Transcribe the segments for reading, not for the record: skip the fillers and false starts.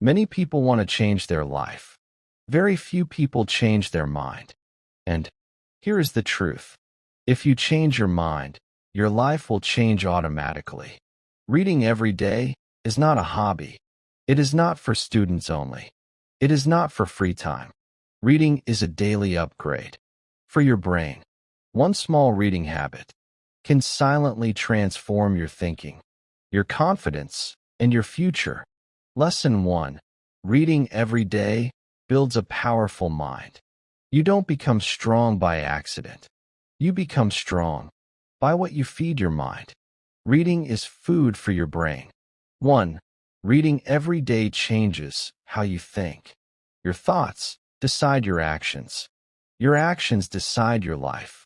Many people want to change their life. Very few people change their mind. And here is the truth. If you change your mind, your life will change automatically. Reading every day is not a hobby. It is not for students only. It is not for free time. Reading is a daily upgrade for your brain. One small reading habit can silently transform your thinking, your confidence, and your future. Lesson 1. Reading every day builds a powerful mind. You don't become strong by accident. You become strong by what you feed your mind. Reading is food for your brain. 1. Reading every day changes how you think. Your thoughts decide your actions. Your actions decide your life.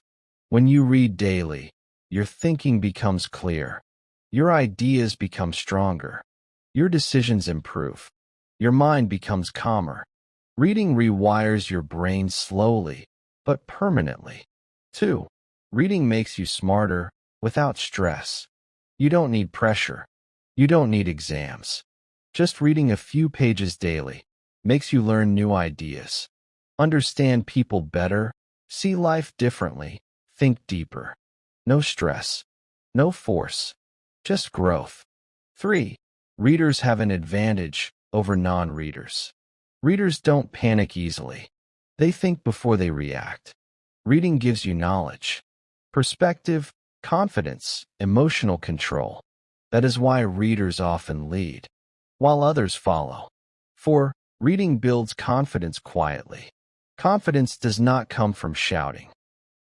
When you read daily, your thinking becomes clear. Your ideas become stronger. Your decisions improve. Your mind becomes calmer. Reading rewires your brain slowly, but permanently. 2. Reading makes you smarter without stress. You don't need pressure. You don't need exams. Just reading a few pages daily makes you learn new ideas, understand people better, see life differently, think deeper. No stress, no force, just growth. 3. Readers have an advantage over non-readers. Readers don't panic easily. They think before they react. Reading gives you knowledge, perspective, confidence, emotional control. That is why readers often lead, while others follow. 4. Reading builds confidence quietly. Confidence does not come from shouting.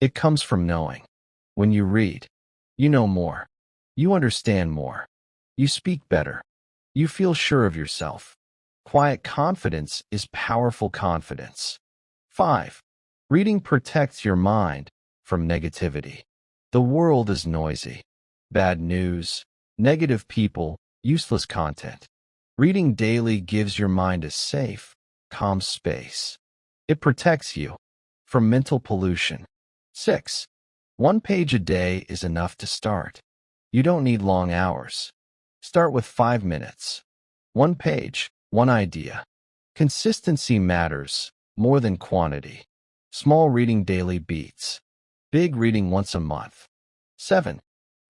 It comes from knowing. When you read, you know more. You understand more. You speak better. You feel sure of yourself. Quiet confidence is powerful confidence. 5. Reading protects your mind from negativity. The world is noisy. Bad news, negative people, useless content. Reading daily gives your mind a safe, calm space. It protects you from mental pollution. 6. One page a day is enough to start. You don't need long hours. Start with 5 minutes. One page, one idea. Consistency matters more than quantity. Small reading daily beats big reading once a month. 7.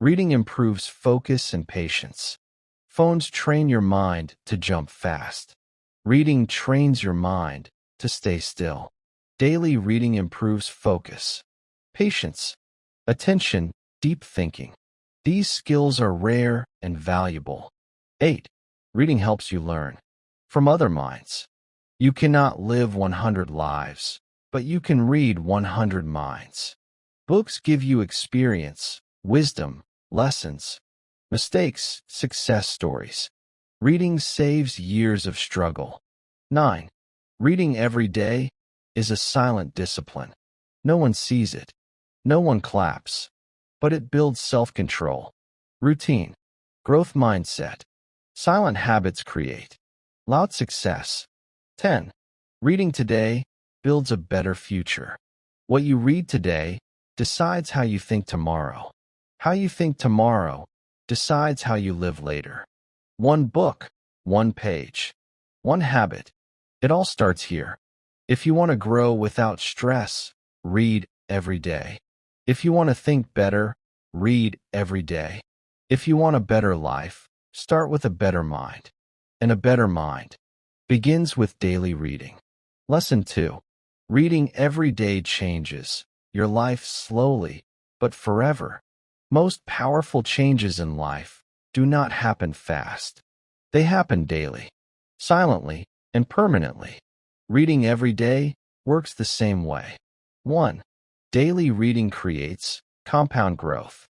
Reading improves focus and patience. Phones train your mind to jump fast. Reading trains your mind to stay still. Daily reading improves focus, patience, attention, deep thinking. These skills are rare and valuable. 8. Reading helps you learn from other minds. You cannot live 100 lives, but you can read 100 minds. Books give you experience, wisdom, lessons, mistakes, success stories. Reading saves years of struggle. 9. Reading every day is a silent discipline. No one sees it. No one claps. But it builds self-control, routine, growth mindset. Silent habits create loud success. 10. Reading today builds a better future. What you read today decides how you think tomorrow. How you think tomorrow decides how you live later. One book, one page, one habit. It all starts here. If you want to grow without stress, read every day. If you want to think better, read every day. If you want a better life, start with a better mind. And a better mind begins with daily reading. Lesson 2. Reading every day changes your life slowly, but forever. Most powerful changes in life do not happen fast. They happen daily, silently, and permanently. Reading every day works the same way. 1. Daily reading creates compound growth.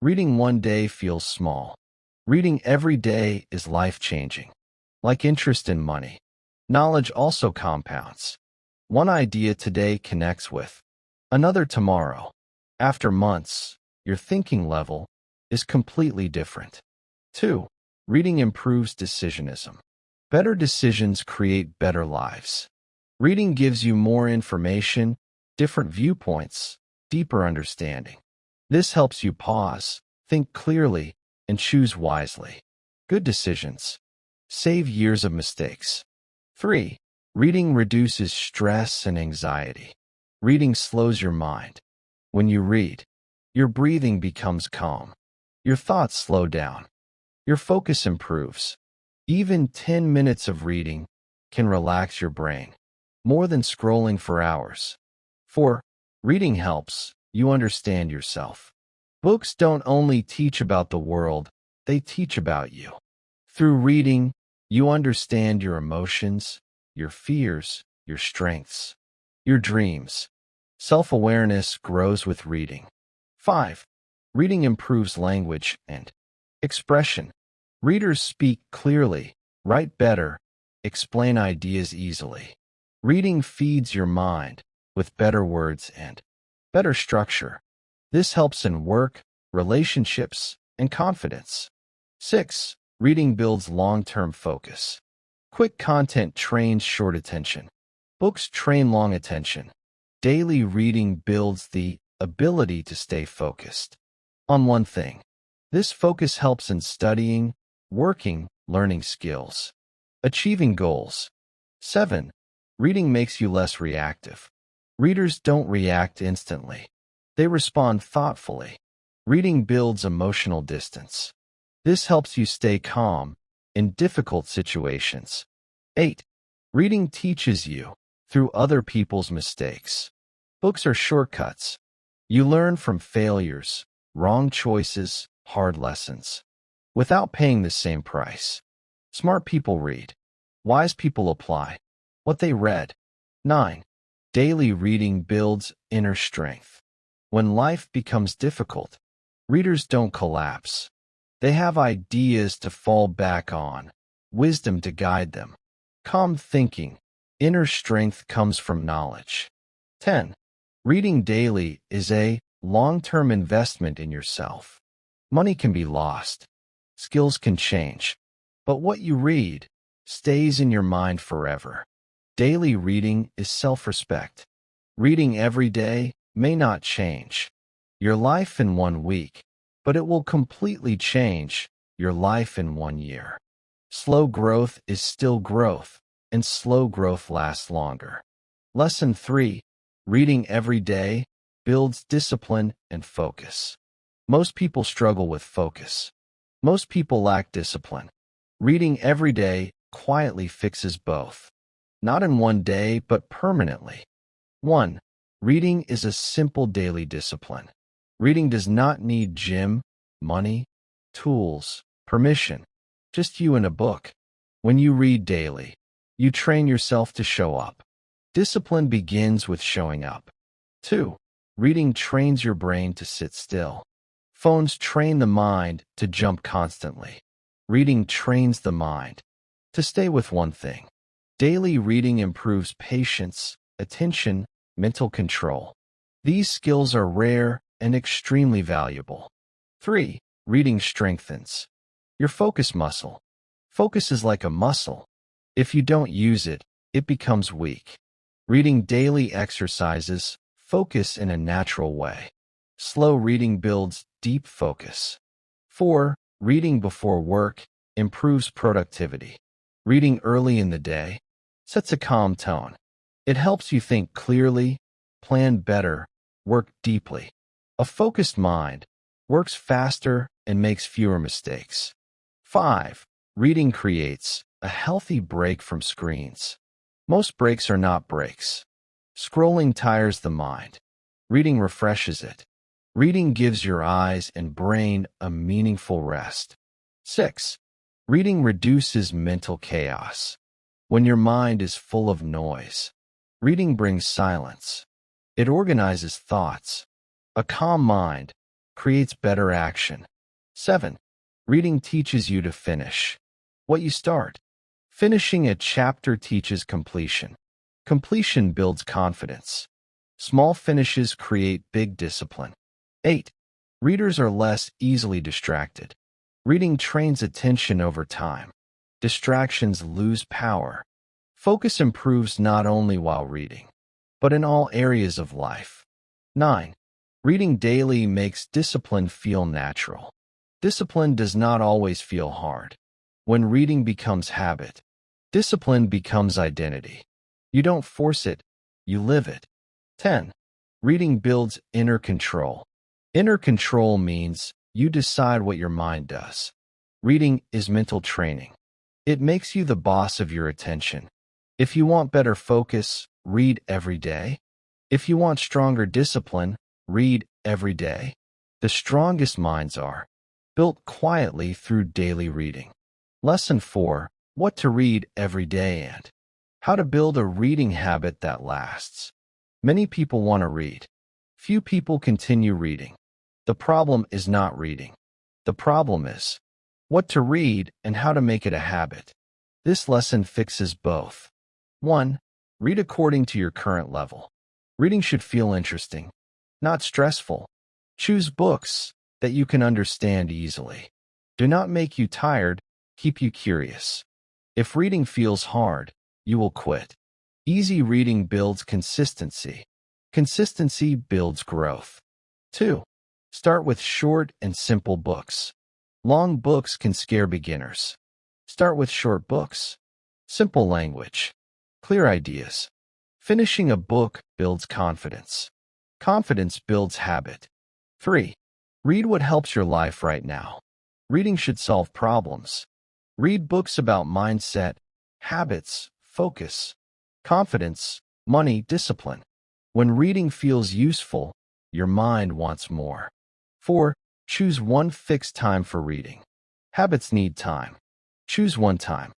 Reading one day feels small. Reading every day is life-changing. Like interest in money, knowledge also compounds. One idea today connects with another tomorrow. After months, your thinking level is completely different. 2. Reading improves decisionism. Better decisions create better lives. Reading gives you more information, different viewpoints, deeper understanding. This helps you pause, think clearly, and choose wisely. Good decisions save years of mistakes. 3. Reading reduces stress and anxiety. Reading slows your mind. When you read, your breathing becomes calm. Your thoughts slow down. Your focus improves. Even 10 minutes of reading can relax your brain, more than scrolling for hours. 4. Reading helps you understand yourself. Books don't only teach about the world, they teach about you. Through reading, you understand your emotions, your fears, your strengths, your dreams. Self-awareness grows with reading. 5. Reading improves language and expression. Readers speak clearly, write better, explain ideas easily. Reading feeds your mind with better words and better structure. This helps in work, relationships, and confidence. 6. Reading builds long-term focus. Quick content trains short attention. Books train long attention. Daily reading builds the ability to stay focused on one thing. This focus helps in studying, working, learning skills, achieving goals. 7. Reading makes you less reactive. Readers don't react instantly. They respond thoughtfully. Reading builds emotional distance. This helps you stay calm in difficult situations. 8. Reading teaches you through other people's mistakes. Books are shortcuts. You learn from failures, wrong choices, hard lessons, without paying the same price. Smart people read. Wise people apply what they read. 9. Daily reading builds inner strength. When life becomes difficult, readers don't collapse. They have ideas to fall back on, wisdom to guide them. Calm thinking, inner strength comes from knowledge. 10. Reading daily is a long-term investment in yourself. Money can be lost. Skills can change. But what you read stays in your mind forever. Daily reading is self-respect. Reading every day may not change your life in 1 week, but it will completely change your life in 1 year. Slow growth is still growth, and slow growth lasts longer. Lesson 3. Reading every day builds discipline and focus. Most people struggle with focus. Most people lack discipline. Reading every day quietly fixes both. Not in 1 day, but permanently. 1. Reading is a simple daily discipline. Reading does not need gym, money, tools, permission. Just you and a book. When you read daily, you train yourself to show up. Discipline begins with showing up. 2. Reading trains your brain to sit still. Phones train the mind to jump constantly. Reading trains the mind to stay with one thing. Daily reading improves patience, attention, mental control. These skills are rare and extremely valuable. 3. Reading strengthens your focus muscle. Focus is like a muscle. If you don't use it, it becomes weak. Reading daily exercises focus in a natural way. Slow reading builds deep focus. 4. Reading before work improves productivity. Reading early in the day sets a calm tone. It helps you think clearly, plan better, work deeply. A focused mind works faster and makes fewer mistakes. 5. Reading creates a healthy break from screens. Most breaks are not breaks. Scrolling tires the mind. Reading refreshes it. Reading gives your eyes and brain a meaningful rest. 6. Reading reduces mental chaos. When your mind is full of noise, reading brings silence. It organizes thoughts. A calm mind creates better action. 7. Reading teaches you to finish what you start. Finishing a chapter teaches completion. Completion builds confidence. Small finishes create big discipline. 8. Readers are less easily distracted. Reading trains attention over time. Distractions lose power. Focus improves not only while reading, but in all areas of life. 9. Reading daily makes discipline feel natural. Discipline does not always feel hard. When reading becomes habit, Discipline becomes identity. You don't force it, you live it. 10. Reading builds inner control. Inner control means you decide what your mind does. Reading is mental training. It makes you the boss of your attention. If you want better focus, read every day. If you want stronger discipline, read every day. The strongest minds are built quietly through daily reading. Lesson 4. What to read every day and how to build a reading habit that lasts. Many people want to read. Few people continue reading. The problem is not reading. The problem is what to read and how to make it a habit. This lesson fixes both. 1. Read according to your current level. Reading should feel interesting, not stressful. Choose books that you can understand easily. Do not make you tired, keep you curious. If reading feels hard, you will quit. Easy reading builds consistency. Consistency builds growth. 2. Start with short and simple books. Long books can scare beginners. Start with short books. Simple language. Clear ideas. Finishing a book builds confidence. Confidence builds habit. 3. Read what helps your life right now. Reading should solve problems. Read books about mindset, habits, focus, confidence, money, discipline. When reading feels useful, your mind wants more. 4. Choose one fixed time for reading. Habits need time. Choose one time.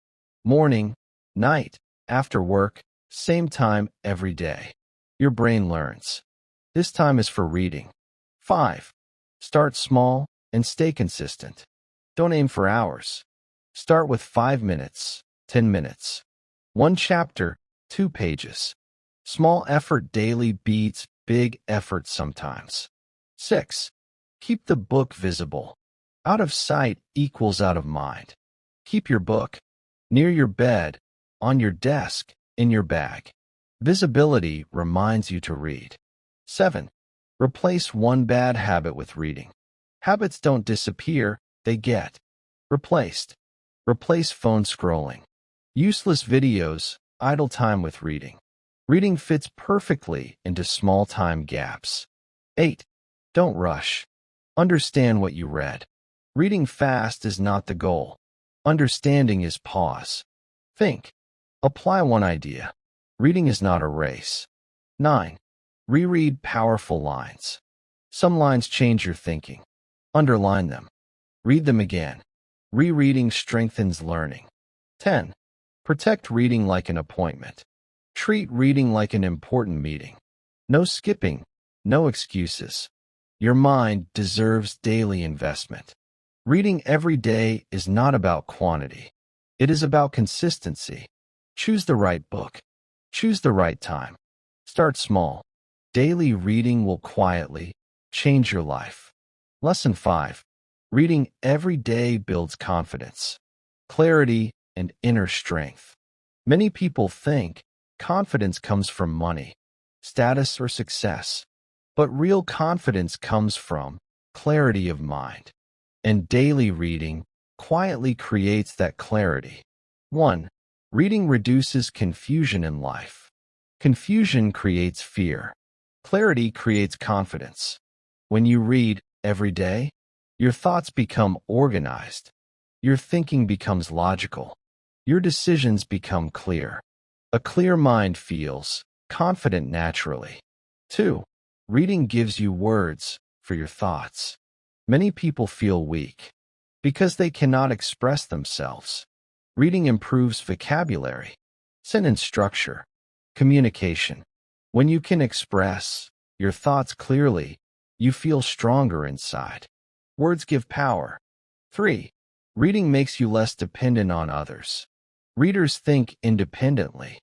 Morning, night, after work, same time every day. Your brain learns. This time is for reading. 5. Start small and stay consistent. Don't aim for hours. Start with 5 minutes, 10 minutes. 1 chapter, 2 pages. Small effort daily beats big effort sometimes. 6. Keep the book visible. Out of sight equals out of mind. Keep your book near your bed, on your desk, in your bag. Visibility reminds you to read. 7. Replace one bad habit with reading. Habits don't disappear, they get replaced. Replace phone scrolling. Useless videos, idle time with reading. Reading fits perfectly into small time gaps. 8. Don't rush. Understand what you read. Reading fast is not the goal. Understanding is pause. Think. Apply one idea. Reading is not a race. 9. Reread powerful lines. Some lines change your thinking. Underline them. Read them again. Rereading strengthens learning. 10. Protect reading like an appointment. Treat reading like an important meeting. No skipping, no excuses. Your mind deserves daily investment. Reading every day is not about quantity. It is about consistency. Choose the right book. Choose the right time. Start small. Daily reading will quietly change your life. Lesson 5. Reading every day builds confidence, clarity, and inner strength. Many people think confidence comes from money, status, or success, but real confidence comes from clarity of mind. And daily reading quietly creates that clarity. 1. Reading reduces confusion in life. Confusion creates fear. Clarity creates confidence. When you read every day, your thoughts become organized. Your thinking becomes logical. Your decisions become clear. A clear mind feels confident naturally. 2. Reading gives you words for your thoughts. Many people feel weak because they cannot express themselves. Reading improves vocabulary, sentence structure, communication. When you can express your thoughts clearly, you feel stronger inside. Words give power. 3. Reading makes you less dependent on others. Readers think independently.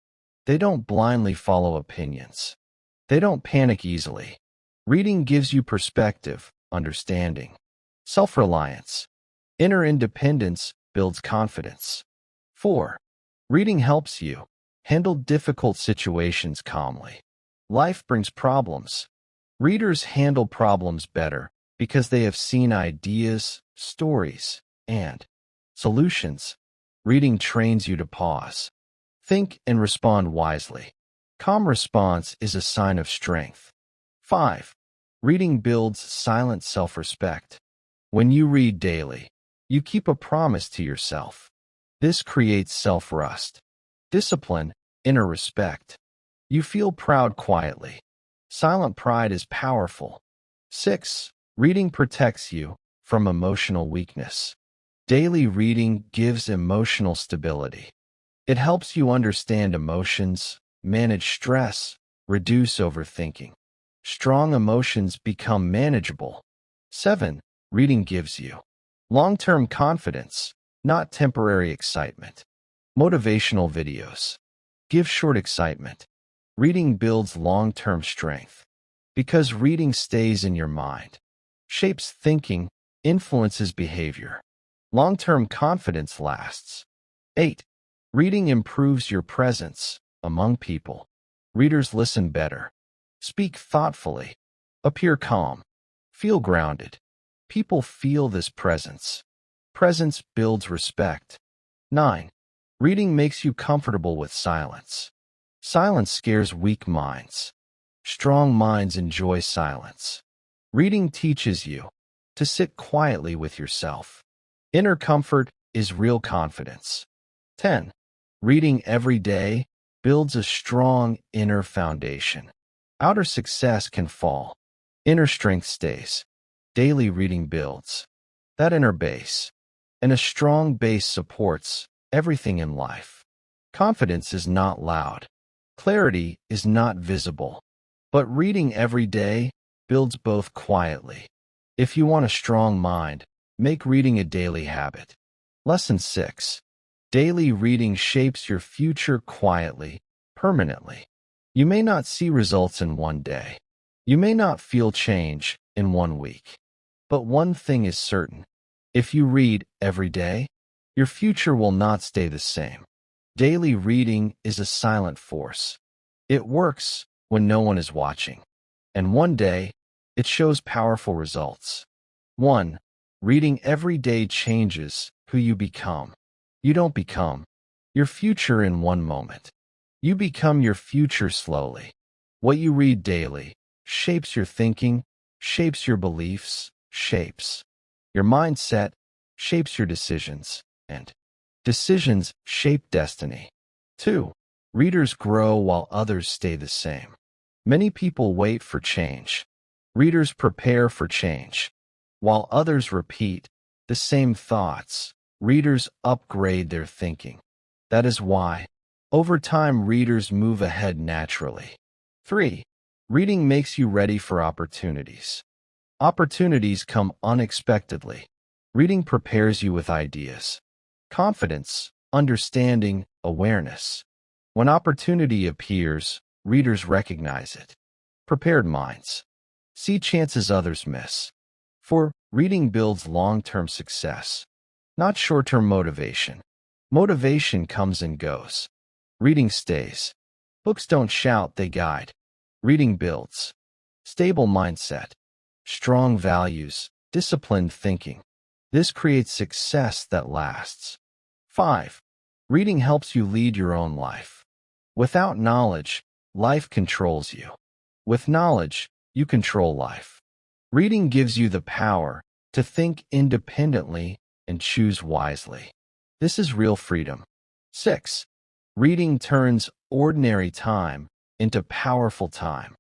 They don't blindly follow opinions. They don't panic easily. Reading gives you perspective, understanding, self-reliance. Inner independence builds confidence. 4. Reading helps you handle difficult situations calmly. Life brings problems. Readers handle problems better because they have seen ideas, stories, and solutions. Reading trains you to pause. Think and respond wisely. Calm response is a sign of strength. 5. Reading builds silent self-respect. When you read daily, you keep a promise to yourself. This creates self-trust, discipline, inner respect. You feel proud quietly. Silent pride is powerful. 6. Reading protects you from emotional weakness. Daily reading gives emotional stability. It helps you understand emotions, manage stress, reduce overthinking. Strong emotions become manageable. 7. Reading gives you long-term confidence, not temporary excitement. Motivational videos give short excitement. Reading builds long-term strength because reading stays in your mind, shapes thinking, influences behavior. Long-term confidence lasts. 8. Reading improves your presence among people. Readers listen better, speak thoughtfully, appear calm, feel grounded. People feel this presence. Presence builds respect. 9. Reading makes you comfortable with silence. Silence scares weak minds. Strong minds enjoy silence. Reading teaches you to sit quietly with yourself. Inner comfort is real confidence. 10. Reading every day builds a strong inner foundation. Outer success can fall. Inner strength stays. Daily reading builds that inner base, and a strong base supports everything in life. Confidence is not loud. Clarity is not visible. But reading every day builds both quietly. If you want a strong mind, make reading a daily habit. Lesson 6. Daily reading shapes your future quietly, permanently. You may not see results in one day. You may not feel change in one week. But one thing is certain. If you read every day, your future will not stay the same. Daily reading is a silent force. It works when no one is watching. And one day, it shows powerful results. 1. Reading every day changes who you become. You don't become your future in one moment. You become your future slowly. What you read daily shapes your thinking, shapes your beliefs, shapes your mindset, shapes your decisions, and decisions shape destiny. 2. Readers grow while others stay the same. Many people wait for change. Readers prepare for change. While others repeat the same thoughts, readers upgrade their thinking. That is why, over time, readers move ahead naturally. 3. Reading makes you ready for opportunities. Opportunities come unexpectedly. Reading prepares you with ideas, confidence, understanding, awareness. When opportunity appears, readers recognize it. Prepared minds see chances others miss. 4. Reading builds long-term success, not short-term motivation. Motivation comes and goes. Reading stays. Books don't shout, they guide. Reading builds stable mindset, strong values, disciplined thinking. This creates success that lasts. 5. Reading helps you lead your own life. Without knowledge, life controls you. With knowledge, you control life. Reading gives you the power to think independently and choose wisely. This is real freedom. 6. Reading turns ordinary time into powerful time.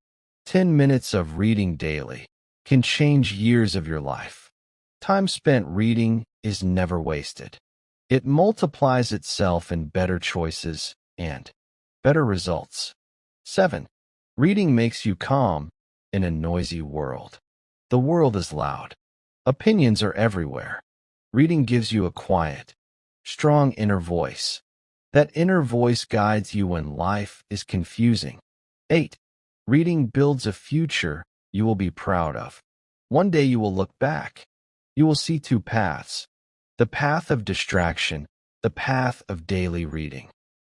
10 minutes of reading daily can change years of your life. Time spent reading is never wasted. It multiplies itself in better choices and better results. 7. Reading makes you calm in a noisy world. The world is loud. Opinions are everywhere. Reading gives you a quiet, strong inner voice. That inner voice guides you when life is confusing. 8. Reading builds a future you will be proud of. One day you will look back. You will see two paths. The path of distraction, the path of daily reading.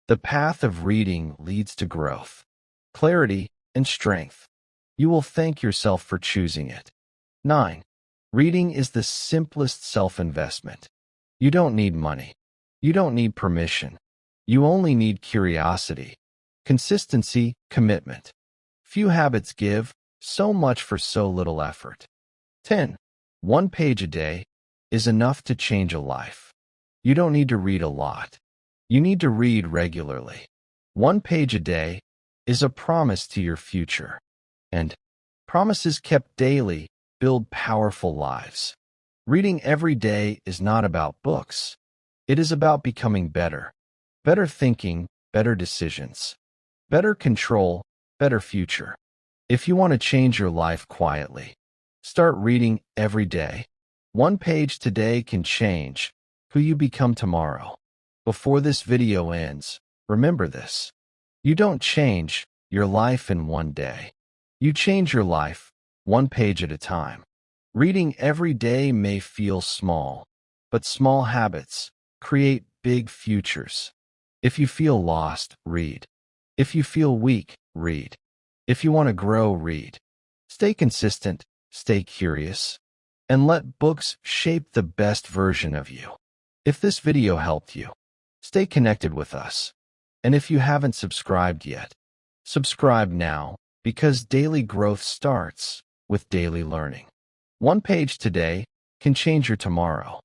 The path of reading leads to growth, clarity, and strength. You will thank yourself for choosing it. 9. Reading is the simplest self-investment. You don't need money. You don't need permission. You only need curiosity, consistency, commitment. Few habits give so much for so little effort. 10. One page a day is enough to change a life. You don't need to read a lot. You need to read regularly. One page a day is a promise to your future. And promises kept daily build powerful lives. Reading every day is not about books. It is about becoming better. Better thinking, better decisions. Better control, better future. If you want to change your life quietly, start reading every day. One page today can change who you become tomorrow. Before this video ends, remember this. You don't change your life in one day. You change your life one page at a time. Reading every day may feel small, but small habits create big futures. If you feel lost, read. If you feel weak, read. If you want to grow, read. Stay consistent, stay curious, and let books shape the best version of you. If this video helped you, stay connected with us. And if you haven't subscribed yet, subscribe now, because daily growth starts with daily learning. One page today can change your tomorrow.